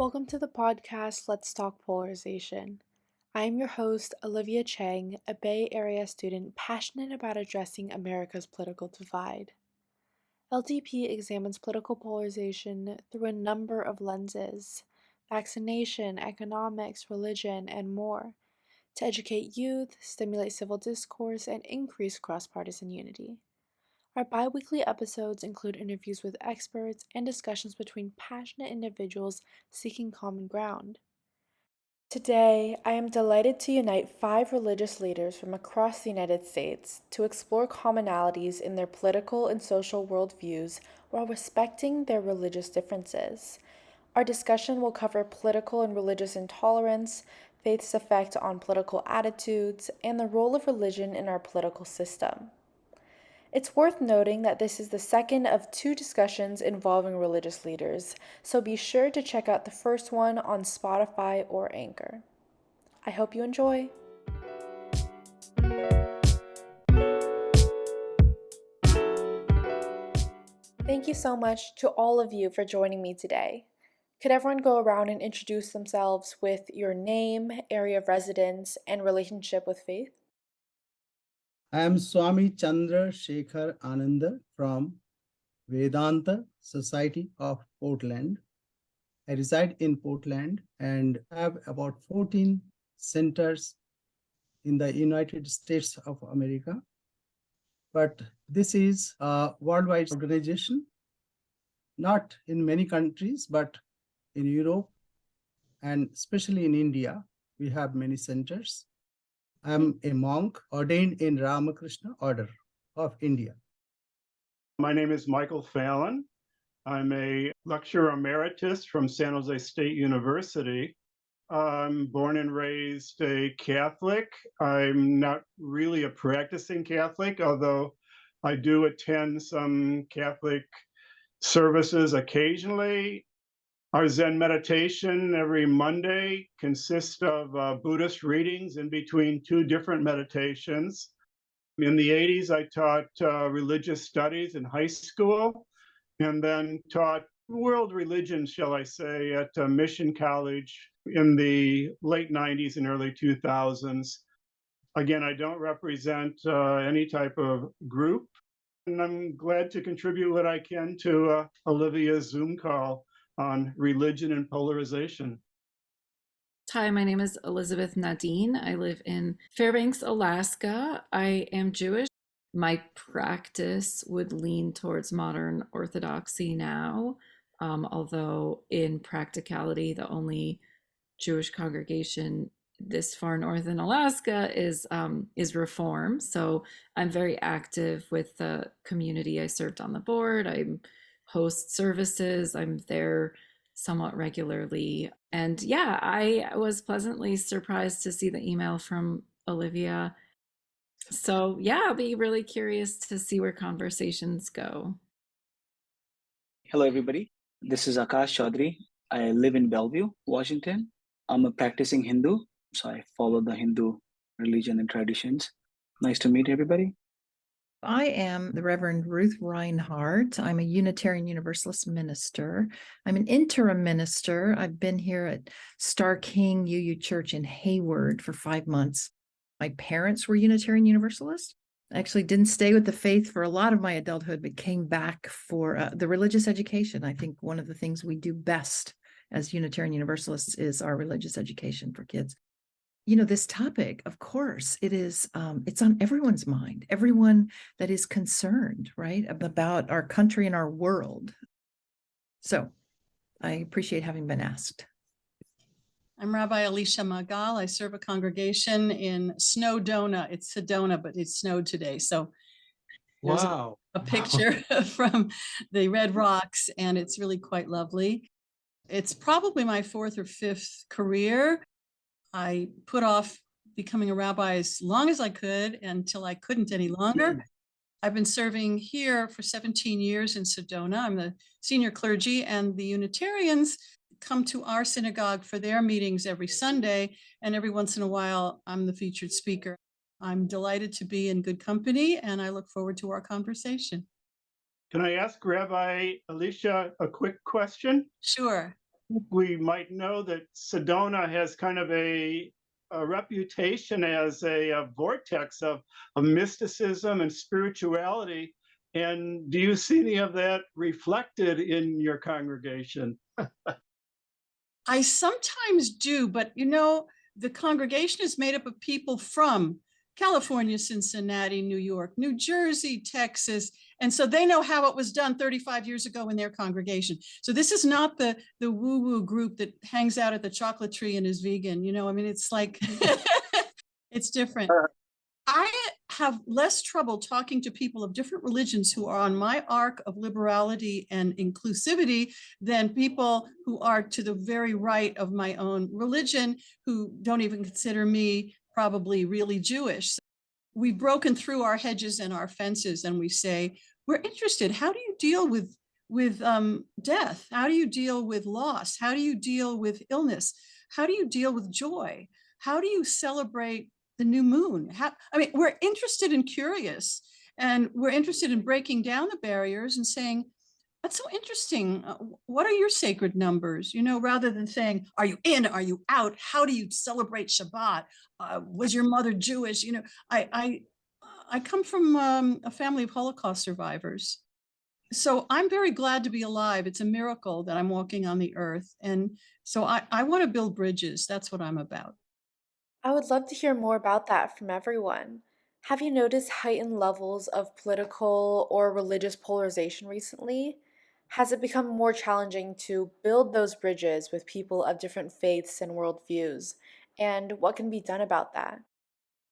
Welcome to the podcast Let's Talk Polarization. I am your host, Olivia Chang, a Bay Area student passionate about addressing America's political divide. LTP examines political polarization through a number of lenses: vaccination, economics, religion, and more, to educate youth, stimulate civil discourse, and increase cross-partisan unity. Our bi-weekly episodes include interviews with experts and discussions between passionate individuals seeking common ground. Today, I am delighted to unite 5 religious leaders from across the United States to explore commonalities in their political and social worldviews while respecting their religious differences. Our discussion will cover political and religious intolerance, faith's effect on political attitudes, and the role of religion in our political system. It's worth noting that this is the second of 2 discussions involving religious leaders, so be sure to check out the first one on Spotify or Anchor. I hope you enjoy. Thank you so much to all of you for joining me today. Could everyone go around and introduce themselves with your name, area of residence, and relationship with faith? I am Swami Chandra Shekhar Ananda from Vedanta Society of Portland. I reside in Portland and have about 14 centers in the United States of America. But this is a worldwide organization, not in many countries, but in Europe and especially in India, we have many centers. I'm a monk ordained in Ramakrishna Order of India. My name is Michael Fallon. I'm a lecturer emeritus from San Jose State University. I'm born and raised a Catholic. I'm not really a practicing Catholic, although I do attend some Catholic services occasionally. Our Zen meditation every Monday consists of Buddhist readings in between 2 different meditations. In the 80s, I taught religious studies in high school and then taught world religion, shall I say, at Mission College in the late 90s and early 2000s. Again, I don't represent any type of group, and I'm glad to contribute what I can to Olivia's Zoom call on religion and polarization. Hi, my name is Elisabeth Nadine. I live in Fairbanks, Alaska. I am Jewish. My practice would lean towards modern Orthodoxy now, although in practicality, the only Jewish congregation this far north in Alaska is Reform. So I'm very active with the community. I served on the board. I host services. I'm there somewhat regularly. And yeah, I was pleasantly surprised to see the email from Olivia. So yeah, I'll be really curious to see where conversations go. Hello, everybody. This is Akash Chaudhary. I live in Bellevue, Washington. I'm a practicing Hindu, so I follow the Hindu religion and traditions. Nice to meet everybody. I am the Reverend Ruth Reinhardt. I'm a Unitarian Universalist minister. I'm an interim minister. I've been here at Star King UU Church in Hayward for 5 months. My parents were Unitarian Universalists. I actually didn't stay with the faith for a lot of my adulthood, but came back for the religious education. I think one of the things we do best as Unitarian Universalists is our religious education for kids. You know, this topic, of course, it's on everyone's mind, everyone that is concerned, right, about our country and our world. So I appreciate having been asked. I'm Rabbi Alicia Magal. I serve a congregation in Snowdona. It's Sedona, but it snowed today. So there's Wow. a picture from the Red Rocks, and it's really quite lovely. It's probably my 4th or 5th career. I put off becoming a rabbi as long as I could until I couldn't any longer. I've been serving here for 17 years in Sedona. I'm the senior clergy, and the Unitarians come to our synagogue for their meetings every Sunday, and every once in a while, I'm the featured speaker. I'm delighted to be in good company, and I look forward to our conversation. Can I ask Rabbi Alicia a quick question? Sure. we might know that Sedona has kind of a reputation as a vortex of mysticism and spirituality. And do you see any of that reflected in your congregation? I sometimes do, but you know, the congregation is made up of people from California, Cincinnati, New York, New Jersey, Texas. And so they know how it was done 35 years ago in their congregation. So this is not the woo-woo group that hangs out at the chocolate tree and is vegan. You know, I mean, it's like, it's different. I have less trouble talking to people of different religions who are on my arc of liberality and inclusivity than people who are to the very right of my own religion, who don't even consider me probably really Jewish. We've broken through our hedges and our fences, and we say, we're interested. How do you deal with death? How do you deal with loss? How do you deal with illness? How do you deal with joy? How do you celebrate the new moon? I mean, we're interested and curious, and we're interested in breaking down the barriers and saying, that's so interesting. What are your sacred numbers? You know, rather than saying, are you in? Are you out? How do you celebrate Shabbat? Was your mother Jewish? You know, I come from a family of Holocaust survivors. So I'm very glad to be alive. It's a miracle that I'm walking on the earth. And so I want to build bridges. That's what I'm about. I would love to hear more about that from everyone. Have you noticed heightened levels of political or religious polarization recently? Has it become more challenging to build those bridges with people of different faiths and worldviews? And what can be done about that?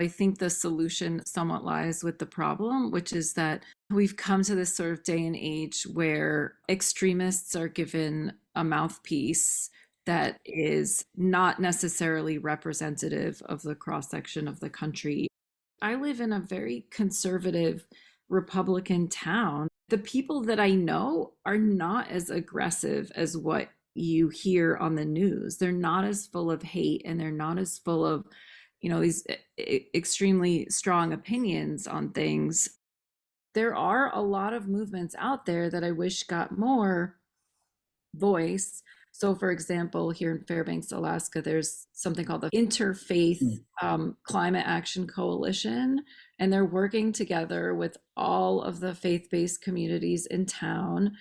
I think the solution somewhat lies with the problem, which is that we've come to this sort of day and age where extremists are given a mouthpiece that is not necessarily representative of the cross section of the country. I live in a very conservative Republican town. The people that I know are not as aggressive as what you hear on the news. They're not as full of hate, and they're not as full of, these extremely strong opinions on things. There are a lot of movements out there that I wish got more voice. So, for example, here in Fairbanks, Alaska, there's something called the Interfaith Climate Action Coalition, and they're working together with all of the faith-based communities in town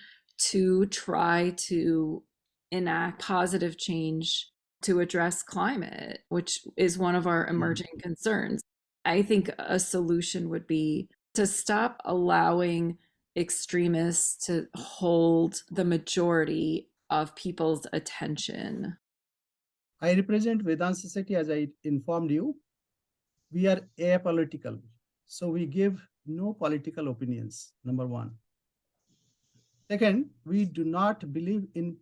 to try to enact positive change to address climate, which is one of our emerging concerns. I think a solution would be to stop allowing extremists to hold the majority of people's attention. I represent Vedanta Society, as I informed you. We are apolitical, so we give no political opinions, number one. Second, we do not believe in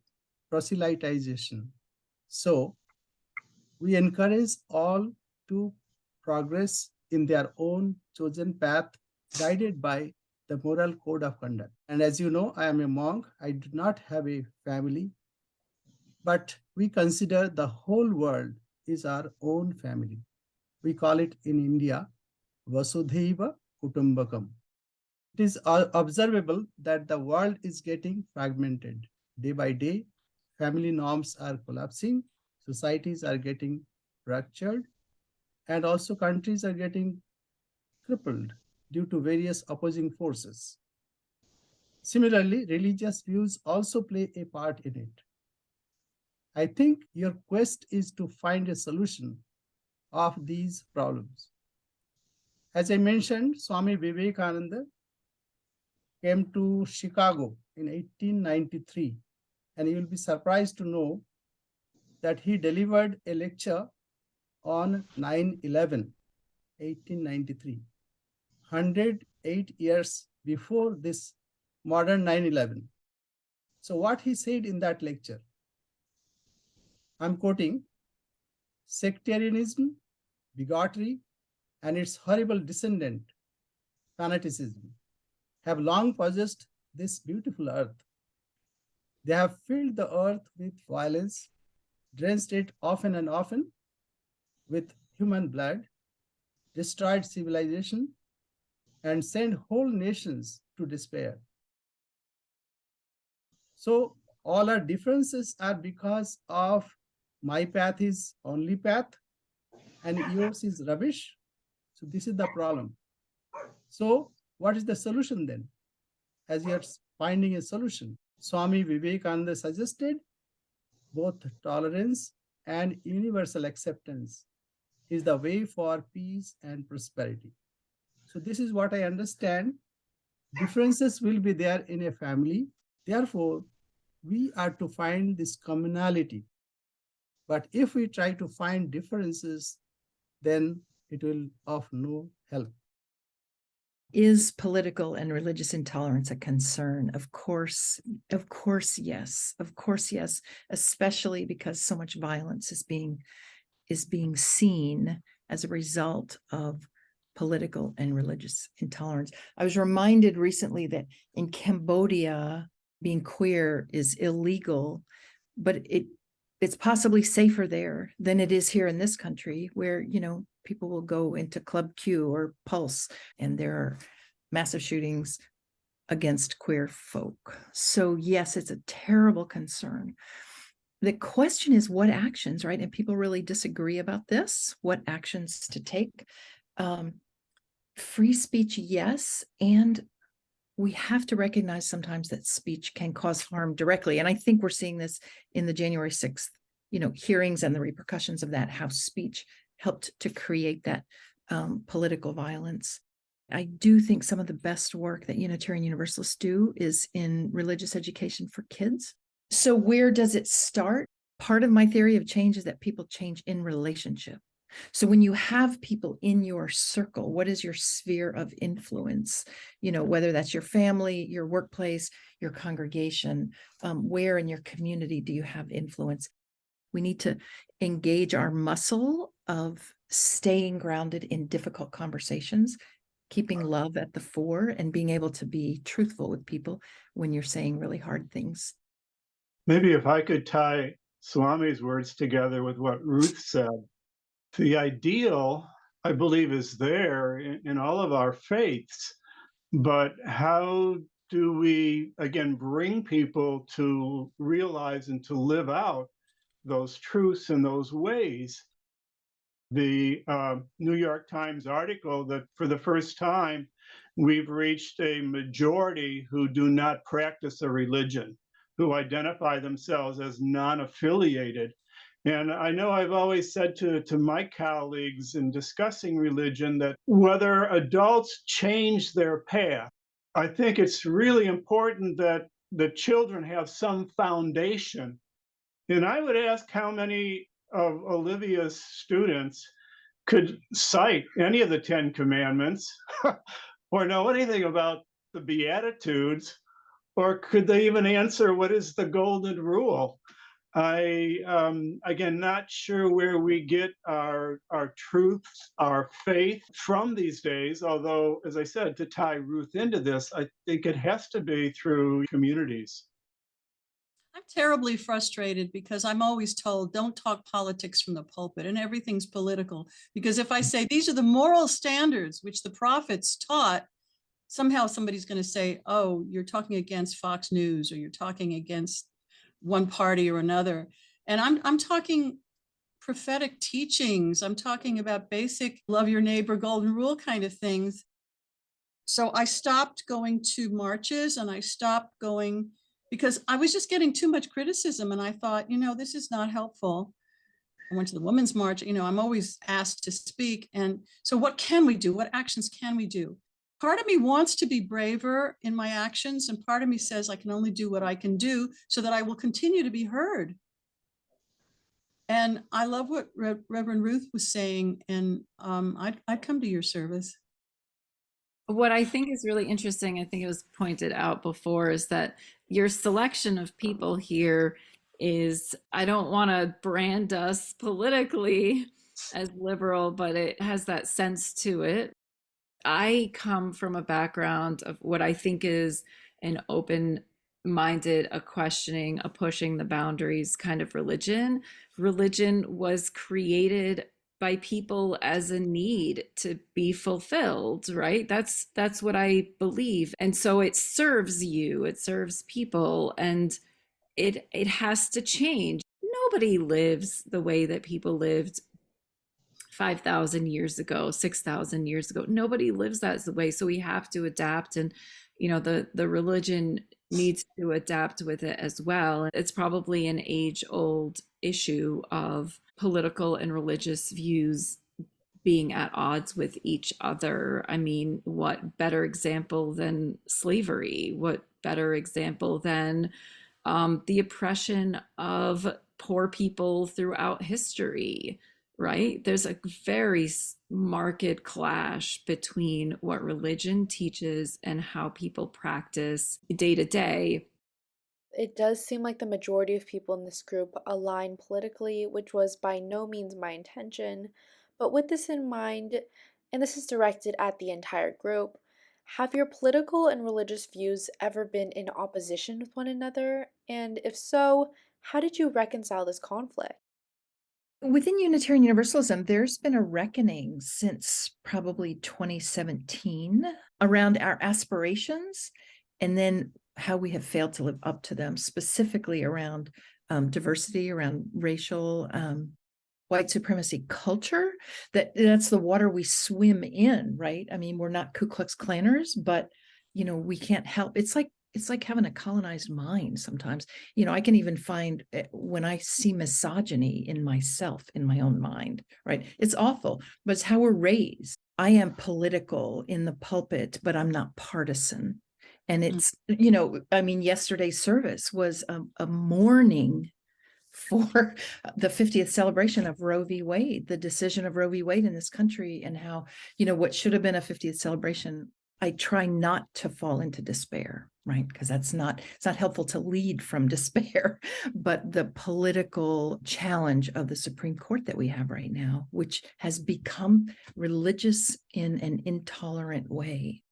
proselytization. So we encourage all to progress in their own chosen path, guided by the moral code of conduct. And as you know, I am a monk. I do not have a family, but we consider the whole world is our own family. We call it in India, Vasudhaiva Kutumbakam. It is observable that the world is getting fragmented. Day by day, family norms are collapsing, societies are getting fractured, and also countries are getting crippled due to various opposing forces. Similarly, religious views also play a part in it. I think your quest is to find a solution of these problems. As I mentioned, Swami Vivekananda came to Chicago in 1893, and you will be surprised to know that he delivered a lecture on 9/11, 1893, 108 years before this modern 9/11. So what he said in that lecture, I'm quoting, sectarianism, bigotry, and its horrible descendant, fanaticism, have long possessed this beautiful earth. They have filled the earth with violence, drenched it often and often with human blood, destroyed civilization, and sent whole nations to despair. So all our differences are because of my path is only path and yours is rubbish. So this is the problem. So what is the solution then? As you are finding a solution, Swami Vivekananda suggested both tolerance and universal acceptance is the way for peace and prosperity. So this is what I understand. Differences will be there in a family. Therefore, we are to find this commonality. But if we try to find differences, then it will of no help. Is political and religious intolerance a concern? Of course, yes. Of course, yes, especially because so much violence is being seen as a result of political and religious intolerance. I was reminded recently that in Cambodia, being queer is illegal, but it's possibly safer there than it is here in this country, where, people will go into Club Q or Pulse, and there are massive shootings against queer folk. So yes, it's a terrible concern. The question is what actions, right? And people really disagree about this, what actions to take. Free speech, yes. And we have to recognize sometimes that speech can cause harm directly. And I think we're seeing this in the January 6th, hearings and the repercussions of that, how speech helped to create that political violence. I do think some of the best work that Unitarian Universalists do is in religious education for kids. So where does it start? Part of my theory of change is that people change in relationship. So when you have people in your circle, what is your sphere of influence? Whether that's your family, your workplace, your congregation, where in your community do you have influence? We need to engage our muscle of staying grounded in difficult conversations, keeping love at the fore, and being able to be truthful with people when you're saying really hard things. Maybe if I could tie Swami's words together with what Ruth said, the ideal, I believe, is there in all of our faiths, but how do we, again, bring people to realize and to live out those truths and those ways? The New York Times article that for the first time, we've reached a majority who do not practice a religion, who identify themselves as non-affiliated. And I know I've always said to my colleagues in discussing religion that whether adults change their path, I think it's really important that the children have some foundation. And I would ask how many of Olivia's students could cite any of the 10 Commandments or know anything about the Beatitudes, or could they even answer what is the Golden Rule? Again, not sure where we get our truths, our faith from these days, although, as I said, to tie Ruth into this, I think it has to be through communities. I'm terribly frustrated because I'm always told, don't talk politics from the pulpit, and everything's political. Because if I say these are the moral standards which the prophets taught, somehow somebody's going to say, oh, you're talking against Fox News, or you're talking against one party or another. And I'm talking prophetic teachings. I'm talking about basic love your neighbor, golden rule kind of things. So I stopped going to marches, and I stopped going because I was just getting too much criticism. And I thought, this is not helpful. I went to the Women's March. I'm always asked to speak. And so what can we do? What actions can we do? Part of me wants to be braver in my actions, and part of me says I can only do what I can do so that I will continue to be heard. And I love what Reverend Ruth was saying, and I'd come to your service. What I think is really interesting, I think it was pointed out before, is that your selection of people here is, I don't want to brand us politically as liberal, but it has that sense to it. I come from a background of what I think is an open-minded, a questioning, a pushing the boundaries kind of religion. Religion was created by people as a need to be fulfilled, right? That's what I believe. And so it serves you, it serves people. And it has to change. Nobody lives the way that people lived 5,000 years ago, 6,000 years ago. Nobody lives that way. So we have to adapt. And, the religion needs to adapt with it as well. It's probably an age-old issue of political and religious views being at odds with each other. I mean, what better example than slavery? What better example than the oppression of poor people throughout history, right? There's a very marked clash between what religion teaches and how people practice day to day. It does seem like the majority of people in this group align politically, which was by no means my intention. But with this in mind, and this is directed at the entire group, have your political and religious views ever been in opposition with one another? And if so, how did you reconcile this conflict? Within Unitarian Universalism, there's been a reckoning since probably 2017 around our aspirations and then how we have failed to live up to them, specifically around diversity, around racial, white supremacy culture. That's the water we swim in, right? I mean, we're not Ku Klux Klanners, but we can't help. It's like having a colonized mind sometimes. I can even find when I see misogyny in myself, in my own mind, right? It's awful, but it's how we're raised. I am political in the pulpit, but I'm not partisan. And it's, yesterday's service was a mourning for the 50th celebration of Roe v. Wade, the decision of Roe v. Wade in this country, and how, what should have been a 50th celebration. I try not to fall into despair, right? Because it's not helpful to lead from despair, but the political challenge of the Supreme Court that we have right now, which has become religious in an intolerant way.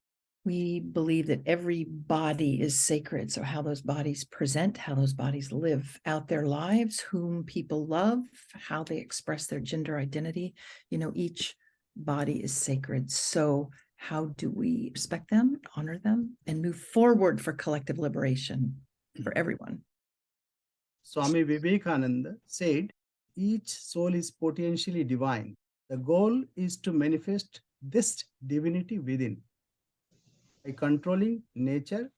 We believe that every body is sacred. So how those bodies present, how those bodies live out their lives, whom people love, how they express their gender identity, each body is sacred. So how do we respect them, honor them, and move forward for collective liberation for everyone? Swami Vivekananda said, each soul is potentially divine. The goal is to manifest this divinity within by controlling nature,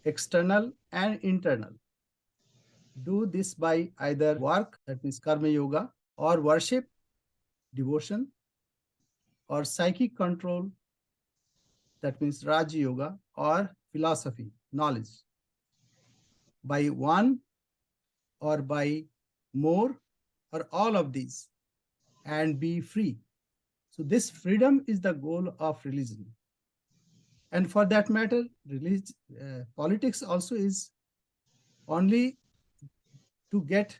external and internal. Do this by either work, that means karma yoga, or worship, devotion, or psychic control, that means Raja Yoga, or philosophy, knowledge. By one or by more or all of these, and be free. So this freedom is the goal of religion. And for that matter, politics also is only to get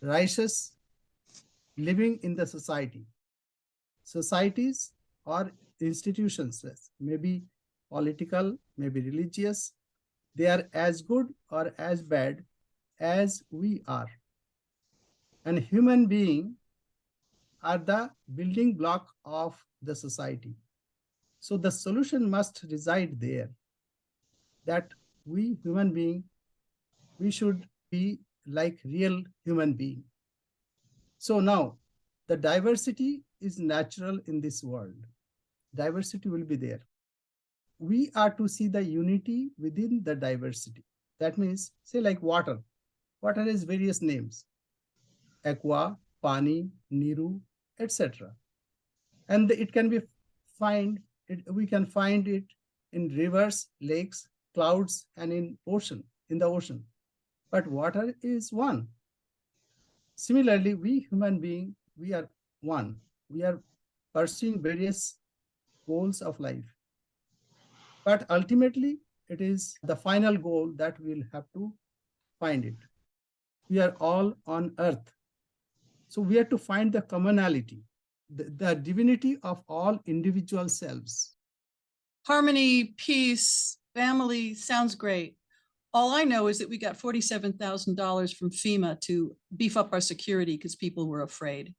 righteous living in the society. Societies or institutions, maybe political, maybe religious, they are as good or as bad as we are. And human beings are the building block of the society. So the solution must reside there, that we human beings, we should be like real human beings. So now, the diversity is natural in this world. Diversity will be there. We are to see the unity within the diversity. That means, say like water. Water has various names. Aqua, Pani, Niru, etc. And it can be we can find it in rivers, lakes, clouds, and in the ocean. But water is one. Similarly, we human beings, we are one. We are pursuing various goals of life. But ultimately, it is the final goal that we'll have to find it. We are all on earth. So we have to find the commonality, the divinity of all individual selves. Harmony, peace, family sounds great. All I know is that we got $47,000 from FEMA to beef up our security because people were afraid.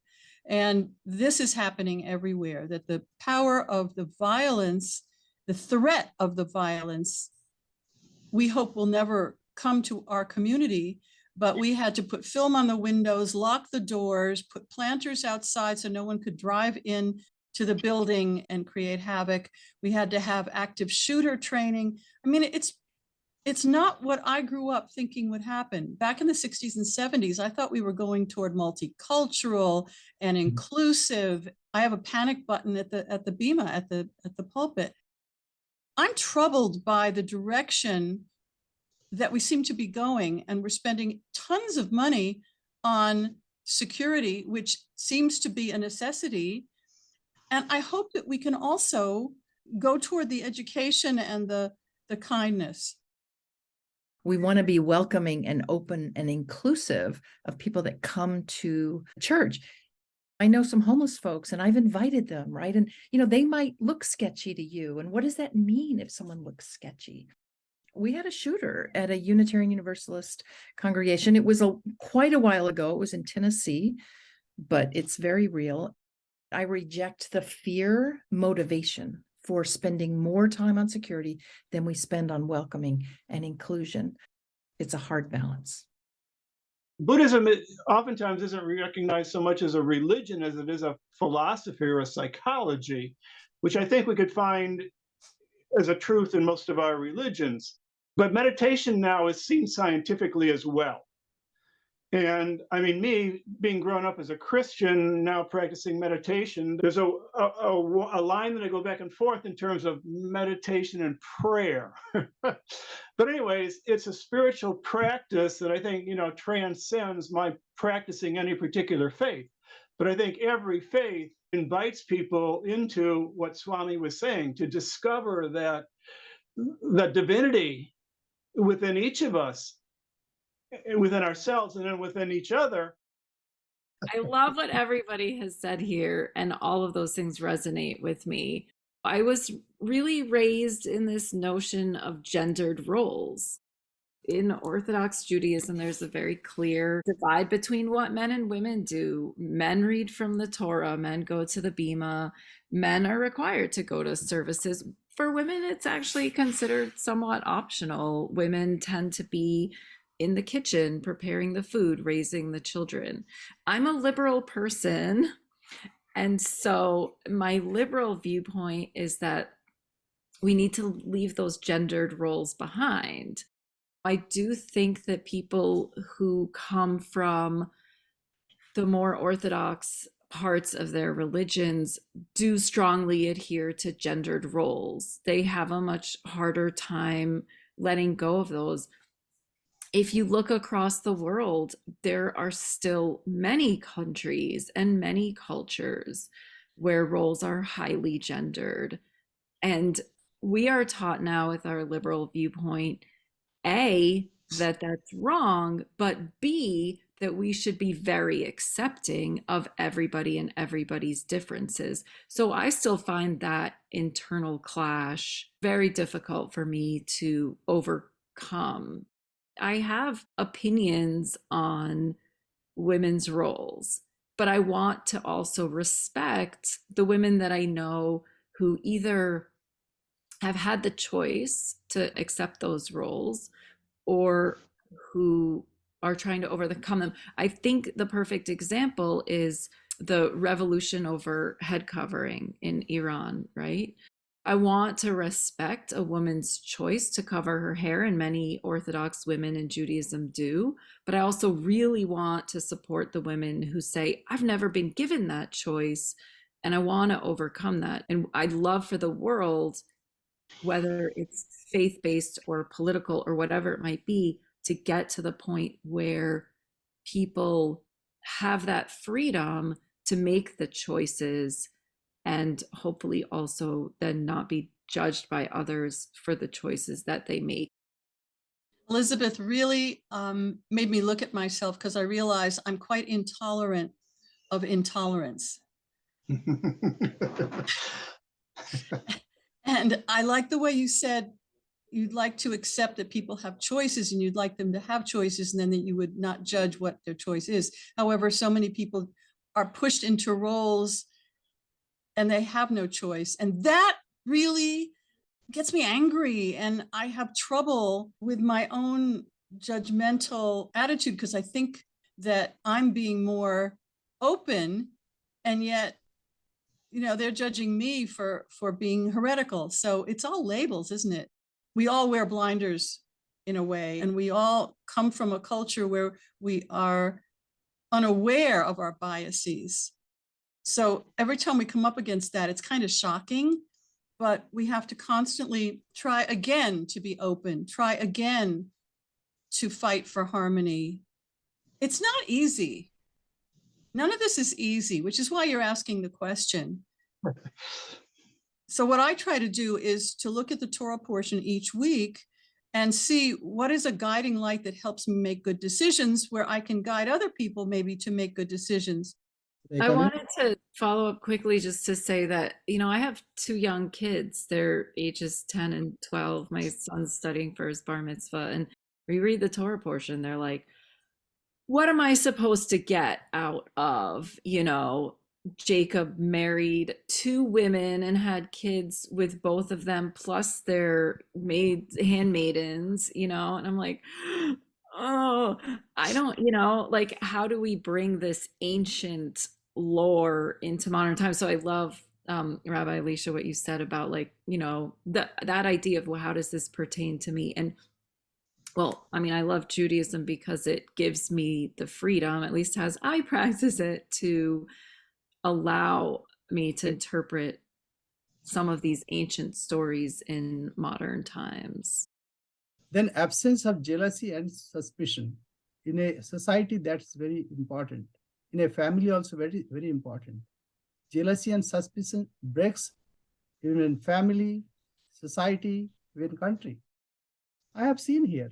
And this is happening everywhere, that the power of the violence, the threat of the violence, we hope will never come to our community, but we had to put film on the windows, lock the doors, put planters outside so no one could drive in to the building and create havoc. We had to have active shooter training. I mean, it's not what I grew up thinking would happen. Back in the 60s and 70s, I thought we were going toward multicultural and inclusive. I have a panic button at the bima, at the pulpit. I'm troubled by the direction that we seem to be going, and we're spending tons of money on security, which seems to be a necessity. And I hope that we can also go toward the education and the kindness. We want to be welcoming and open and inclusive of people that come to church. I know some homeless folks and I've invited them, right? And, they might look sketchy to you. And what does that mean if someone looks sketchy? We had a shooter at a Unitarian Universalist congregation. It was quite a while ago. It was in Tennessee, but it's very real. I reject the fear motivation for spending more time on security than we spend on welcoming and inclusion. It's a hard balance. Buddhism oftentimes isn't recognized so much as a religion as it is a philosophy or a psychology, which I think we could find as a truth in most of our religions. But meditation now is seen scientifically as well. And I mean, me being grown up as a Christian, now practicing meditation, there's a line that I go back and forth in terms of meditation and prayer. But anyways, it's a spiritual practice that I think, transcends my practicing any particular faith. But I think every faith invites people into what Swami was saying, to discover that divinity within each of us, within ourselves, and then within each other. I love what everybody has said here, and all of those things resonate with me. I was really raised in this notion of gendered roles. In Orthodox Judaism, there's a very clear divide between what men and women do. Men read from the Torah, men go to the bima, men are required to go to services. For women, it's actually considered somewhat optional. Women tend to be in the kitchen, preparing the food, raising the children. I'm a liberal person. And so my liberal viewpoint is that we need to leave those gendered roles behind. I do think that people who come from the more orthodox parts of their religions do strongly adhere to gendered roles. They have a much harder time letting go of those. If you look across the world, there are still many countries and many cultures where roles are highly gendered. And we are taught now with our liberal viewpoint, A, that that's wrong, but B, that we should be very accepting of everybody and everybody's differences. So I still find that internal clash very difficult for me to overcome. I have opinions on women's roles, but I want to also respect the women that I know who either have had the choice to accept those roles or who are trying to overcome them. I think the perfect example is the revolution over head covering in Iran, right? I want to respect a woman's choice to cover her hair, and many Orthodox women in Judaism do. But I also really want to support the women who say, I've never been given that choice, and I want to overcome that. And I'd love for the world, whether it's faith-based or political or whatever it might be, to get to the point where people have that freedom to make the choices and hopefully also then not be judged by others for the choices that they make. Elisabeth really made me look at myself, because I realize I'm quite intolerant of intolerance. And I like the way you said you'd like to accept that people have choices, and you'd like them to have choices, and then that you would not judge what their choice is. However, so many people are pushed into roles and they have no choice. And that really gets me angry. And I have trouble with my own judgmental attitude because I think that I'm being more open, and yet, they're judging me for being heretical. So it's all labels, isn't it? We all wear blinders in a way, and we all come from a culture where we are unaware of our biases. So every time we come up against that, it's kind of shocking, but we have to constantly try again to be open, try again to fight for harmony. It's not easy. None of this is easy, which is why you're asking the question. So what I try to do is to look at the Torah portion each week and see what is a guiding light that helps me make good decisions, where I can guide other people maybe to make good decisions. I wanted to follow up quickly just to say that, I have two young kids. They're ages 10 and 12. My son's studying for his bar mitzvah, and we read the Torah portion. They're like, what am I supposed to get out of, Jacob married two women and had kids with both of them, plus their handmaidens, and I'm like, oh, I don't, like, how do we bring this ancient lore into modern times? So I love, Rabbi Alicia, what you said about, like, that idea of, well, how does this pertain to me? And well, I mean, I love Judaism because it gives me the freedom, at least as I practice it, to allow me to interpret some of these ancient stories in modern times. Then absence of jealousy and suspicion. In a society, that's very important. In a family also very, very important. Jealousy and suspicion breaks even in family, society, even country. I have seen here,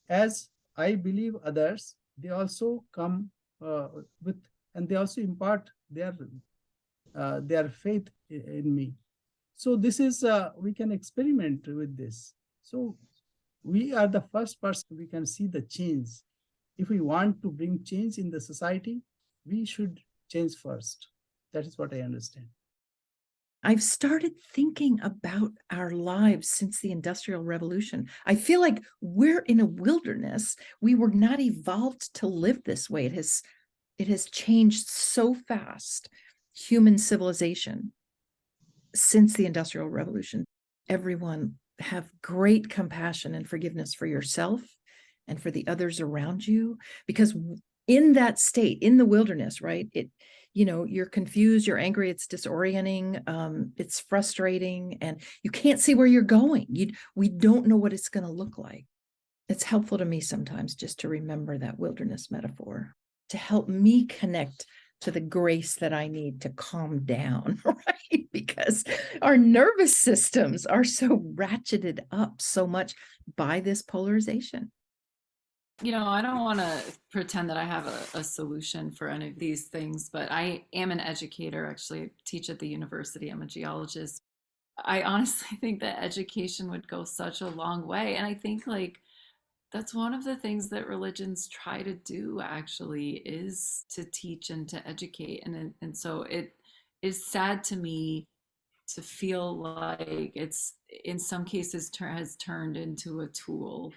as I believe others, they also come with, and they also impart their faith in me. So this is, we can experiment with this. So we are the first person we can see the change. If we want to bring change in the society, we should change first. That is what I understand. I've started thinking about our lives since the Industrial Revolution. I feel like we're in a wilderness. We were not evolved to live this way. It has changed so fast, human civilization, since the Industrial Revolution. Everyone have great compassion and forgiveness for yourself and for the others around you, because in that state, in the wilderness, right, you're confused, you're angry, it's disorienting, it's frustrating, and you can't see where you're going. We don't know what it's going to look like. It's helpful to me sometimes just to remember that wilderness metaphor to help me connect to the grace that I need to calm down, right? Because our nervous systems are so ratcheted up so much by this polarization. I don't want to pretend that I have a solution for any of these things, but I am an educator. Actually, I teach at the university. I'm a geologist. I honestly think that education would go such a long way. And I think, like, that's one of the things that religions try to do, actually, is to teach and to educate. And so it is sad to me to feel like it's, in some cases, has turned into a tool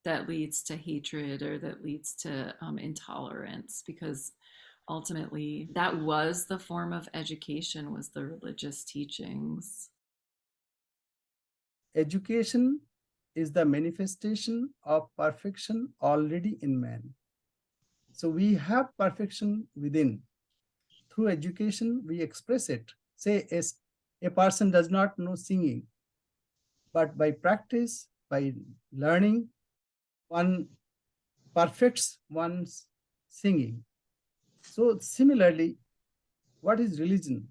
that leads to hatred or that leads to intolerance, because ultimately that was the form of education, was the religious teachings. Education is the manifestation of perfection already in man. So we have perfection within. Through education, we express it. Say, a person does not know singing, but by practice, by learning, one perfects one's singing. So similarly, what is religion?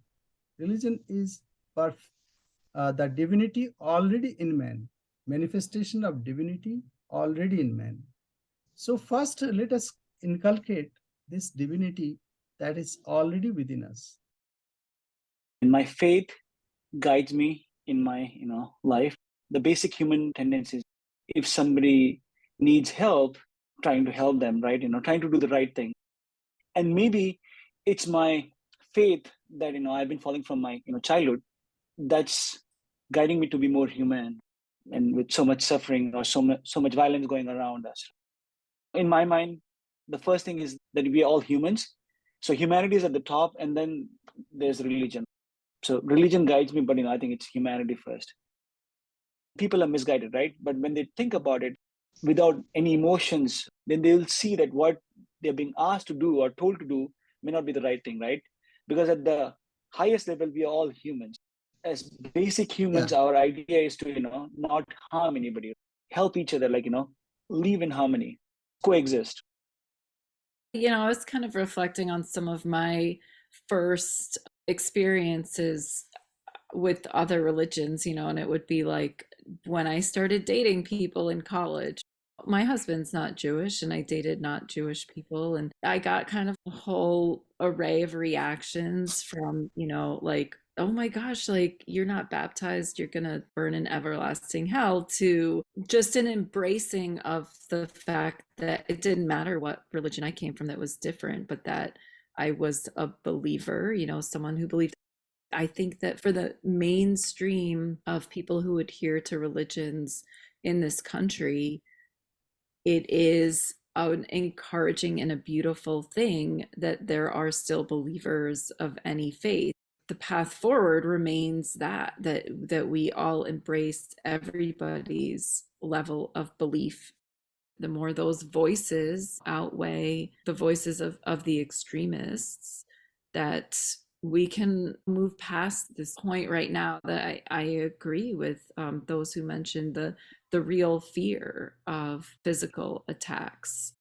Religion is the divinity already in man, manifestation of divinity already in man. So first, let us inculcate this divinity that is already within us. And my faith guides me in my life. The basic human tendencies, if somebody needs help, trying to help them, right? Trying to do the right thing. And maybe it's my faith that I've been following from my childhood that's guiding me to be more human. and with so much suffering or so much violence going around us. In my mind, the first thing is that we are all humans. So humanity is at the top, and then there's religion. So religion guides me, but I think it's humanity first. People are misguided, right? But when they think about it without any emotions, then they'll see that what they're being asked to do or told to do may not be the right thing, right? Because at the highest level, we are all humans. As basic humans, Yeah. our idea is to, not harm anybody, help each other, live in harmony, coexist. I was kind of reflecting on some of my first experiences with other religions, and it would be like when I started dating people in college. My husband's not Jewish, and I dated not Jewish people, and I got kind of a whole array of reactions from, like, oh my gosh, like, you're not baptized, you're gonna burn in everlasting hell, to just an embracing of the fact that it didn't matter what religion I came from that was different, but that I was a believer, someone who believed. I think that for the mainstream of people who adhere to religions in this country, it is an encouraging and a beautiful thing that there are still believers of any faith. The path forward remains that we all embrace everybody's level of belief. The more those voices outweigh the voices of the extremists, that we can move past this point right now. That I agree with those who mentioned the real fear of physical attacks.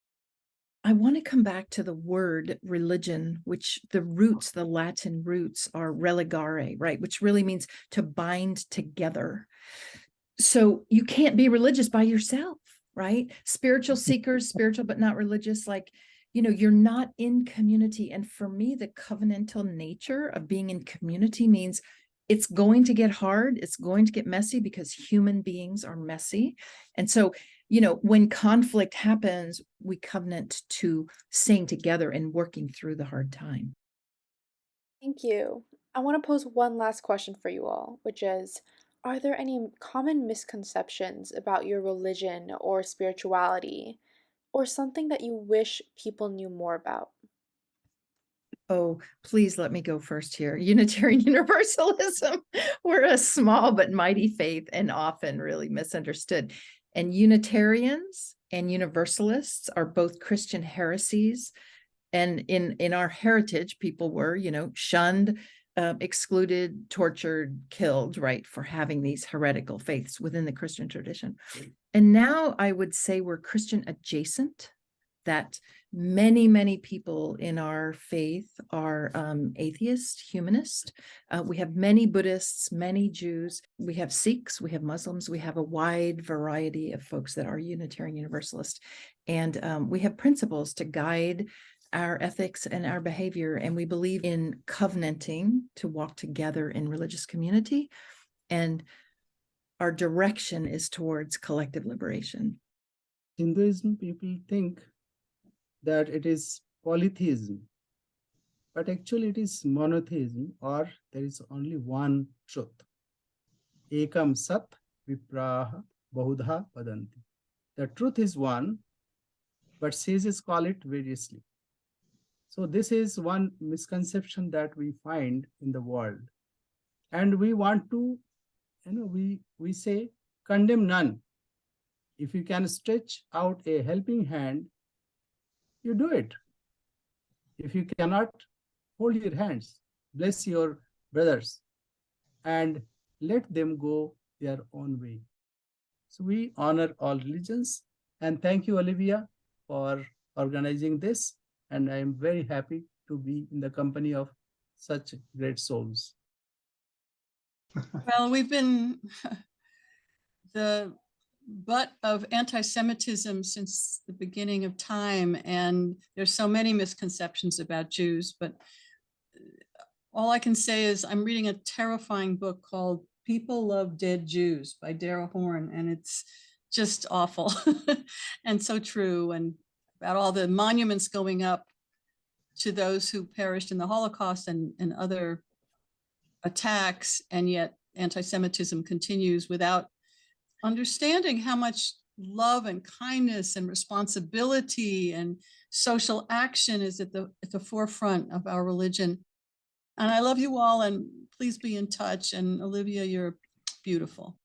I want to come back to the word religion, which the roots, the Latin roots are religare, right? Which really means to bind together. So you can't be religious by yourself, right? Spiritual seekers, spiritual but not religious, like, you're not in community. And for me, the covenantal nature of being in community means it's going to get hard. It's going to get messy because human beings are messy. And so, when conflict happens, we covenant to staying together and working through the hard time. Thank you. I want to pose one last question for you all, which is, are there any common misconceptions about your religion or spirituality, or something that you wish people knew more about? Oh, please let me go first here. Unitarian Universalism. We're a small but mighty faith and often really misunderstood. And Unitarians and Universalists are both Christian heresies. And in our heritage, people were, shunned, excluded, tortured, killed, right, for having these heretical faiths within the Christian tradition. And now I would say we're Christian adjacent, that many people in our faith are atheist, humanist. We have many Buddhists, many Jews. We have Sikhs, we have Muslims. We have a wide variety of folks that are Unitarian Universalist. And we have principles to guide our ethics and our behavior. And we believe in covenanting to walk together in religious community. And our direction is towards collective liberation. Hinduism, people think that it is polytheism, but actually it is monotheism, or there is only one truth. Ekam sat vipraha bahudha vadanti. The truth is one, but sages call it variously. So this is one misconception that we find in the world. And we want to, we say, condemn none. If you can stretch out a helping hand, you do it. If you cannot, hold your hands, bless your brothers, and let them go their own way. So we honor all religions. And thank you, Olivia, for organizing this. And I am very happy to be in the company of such great souls. Well, we've been the butt of anti-Semitism since the beginning of time, and there's so many misconceptions about Jews, but all I can say is I'm reading a terrifying book called People Love Dead Jews by Dara Horn, and it's just awful and so true, and about all the monuments going up to those who perished in the Holocaust and other attacks, and yet anti-Semitism continues without understanding how much love and kindness and responsibility and social action is at the forefront of our religion. And I love you all, and please be in touch. And Olivia, you're beautiful.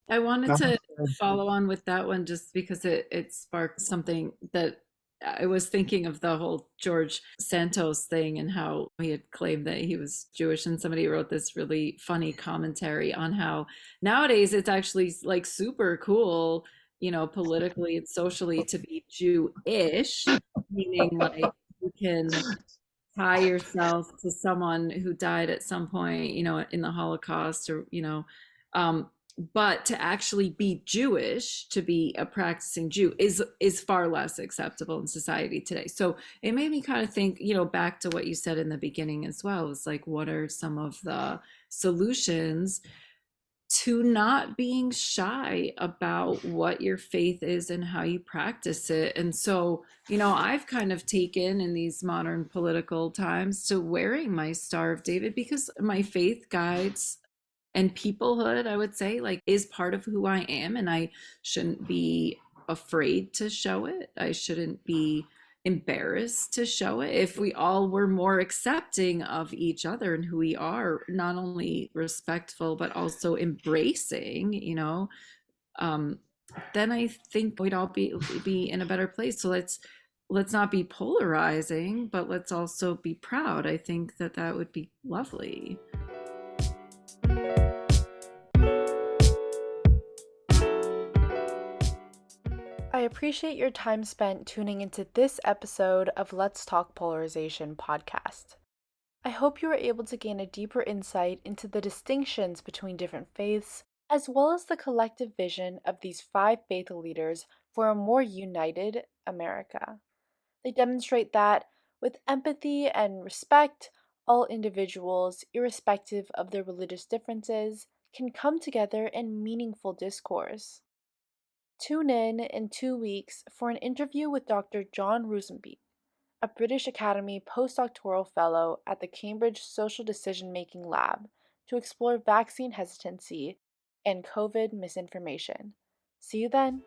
I wanted to follow on with that one just because it sparked something that I was thinking of the whole George Santos thing and how he had claimed that he was Jewish. And somebody wrote this really funny commentary on how nowadays it's actually like super cool, politically and socially to be Jewish, meaning like you can tie yourself to someone who died at some point, in the Holocaust or, um, but to actually be Jewish, to be a practicing Jew is far less acceptable in society today. So it made me kind of think, back to what you said in the beginning as well. It's like, what are some of the solutions to not being shy about what your faith is and how you practice it? And so, I've kind of taken in these modern political times to wearing my Star of David because my faith guides and peoplehood, I would say, like, is part of who I am, and I shouldn't be afraid to show it. I shouldn't be embarrassed to show it. If we all were more accepting of each other and who we are, not only respectful but also embracing, um, then I think we'd all be in a better place. So let's not be polarizing, but let's also be proud. I think that would be lovely. I appreciate your time spent tuning into this episode of Let's Talk Polarization podcast. I hope you were able to gain a deeper insight into the distinctions between different faiths, as well as the collective vision of these 5 faith leaders for a more united America. They demonstrate that, with empathy and respect, all individuals, irrespective of their religious differences, can come together in meaningful discourse. Tune in 2 weeks for an interview with Dr. John Rusenbeek, a British Academy postdoctoral fellow at the Cambridge Social Decision Making Lab, to explore vaccine hesitancy and COVID misinformation. See you then.